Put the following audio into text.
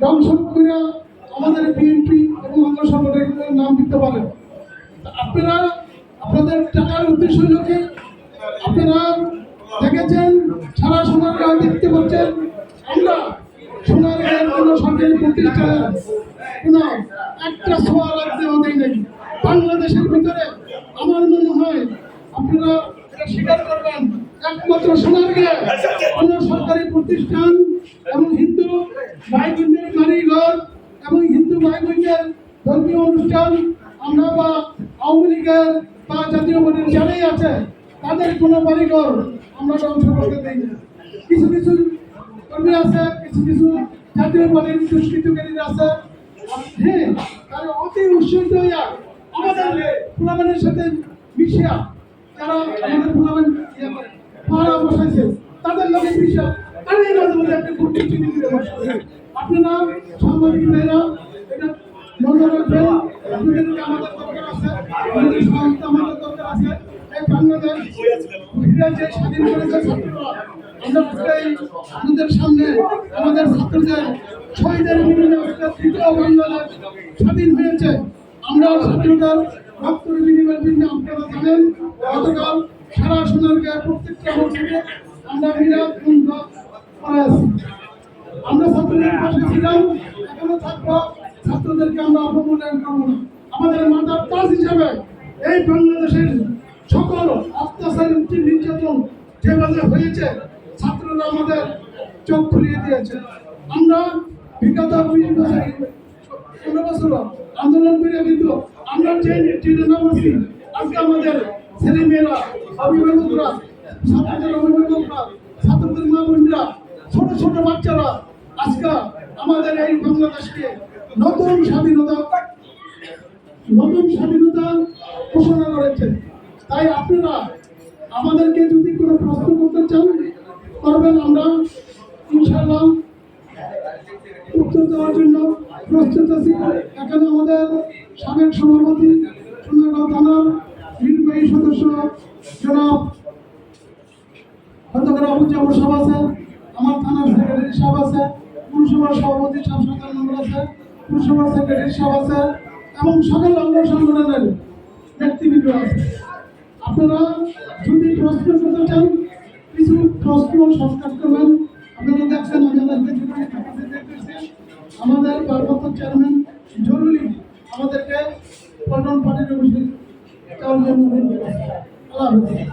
দংশন করে আমাদের বিএনপি এবং অঙ্গ সংগঠনের নাম দিতে পারেন। আপনারা আপনাদের টাকার উদ্দেশ্য হল কি? আপনারা দেখেছেন সারা সোনারগাঁও দেখতে পাচ্ছেন, আমরা সোনারগাঁয়ের কোনো সরকারি প্রতিষ্ঠানে কোনো একটা ছোঁয়া রাখতেও দেয় নাই। বাংলাদেশের ভিতরে আমার মনে হয় আপনারা এটা স্বীকার করবেন, একমাত্র সোনারগাঁয়ে কোনো সরকারি প্রতিষ্ঠান এবং হিন্দু ভাই বোনদের বাড়িঘর এবং হিন্দু ভাই বোনদের ধর্মীয় অনুষ্ঠান আমরা বা আওয়ামী লীগের বা জাতীয় পার্টির যারাই আছে তাদের কোনো বাড়িঘর আমরা ধ্বংস করতে দিই না। কিছু কিছু কর্মী আছে, কিছু কিছু জাতীয় পার্টির দুষ্কৃতকারীরা আছে, হ্যাঁ, তারা অতি উৎসাহিত হইয়া আমাদের ফুলাবানের সাথে মিশিয়া যারা আমাদের ফুলাবান পাহারা বসাইছে তাদের লোকের মিশিয়া তারাই মাঝে মাঝে একটা কুট্টি চিনি দিতে বসে। আপনারা সাংবাদিক ভাইরা এটা নজর রাখবেন, আপনাদেরকে আমাদের দরকার আছে, আমাদের সহায়তা আমাদের দরকার আছে। এই বাংলাদেশ যে স্বাধীন করেছে ছাত্ররা, আমরা আপনাদের সামনে আমাদের ছাত্রদের শহীদের বিনিময়ে তৃতীয় বাংলাদেশ স্বাধীন হয়েছে। আমরা ছাত্রদের রক্তের বিনিময়ের জন্য আপনারা জানেন গতকাল সারা সোনারগাঁয়ের প্রত্যেকটা মসজিদে আমরা মিলাদ বন্ধ করেছি। আমরা ছাত্রদের পাশে ছিলাম, এখনো থাকবো। ছাত্রদেরকে আমরা অবমূল্যায়ন করবো না। আমাদের মাথার তাজ হিসাবে এই বাংলাদেশের সকল অত্যাচার নির্যাতন যেভাবে হয়েছে ছাত্ররা আমাদের চোখ খুলিয়ে দিয়েছে। আমরা বিগত 20 বছর 15 বছর আন্দোলন করে কিন্তু আমরা যে ট্রেনে নামছি, আজকে আমাদের ছেলেমেয়েরা, অভিভাবকরা, ছাত্রদের অভিভাবকরা, ছাত্রদের মা বোনরা, ছোট ছোট বাচ্চারা আজকে আমাদের এই বাংলাদেশকে নতুন স্বাধীনতা ঘোষণা করেছে। তাই আপনারা আমাদেরকে যদি কোনো প্রশ্ন করতে চান করবেন, আমরা ইনশাআল্লাহ উত্তর দেওয়ার জন্য প্রস্তুত আছি। এখানে আমাদের সাবেক সভাপতি সোনারগাঁও থানার নির্বাহী সদস্য জনাব অধ্যক্ষ আবু জাফর সাহেব আছে, আমার থানার সেক্রেটারি সাহেব আছে, পুরসভার সভাপতি সাহেব সরকার মেম্বার আছে, পুরসভার সেক্রেটারি সাহেব আছে এবং সকল অঙ্গ সংগঠনের ব্যক্তিবৃন্দ আছে। আপনারা যদি প্রশ্ন করতে চান, কিছু প্রশ্ন সংস্কার করবেন। আপনারা দেখছেন আমাদের ভারপ্রাপ্ত চেয়ারম্যান জরুরি আমাদেরকে পল্টন পার্টির অফিসে আল্লাহ হাফেজ।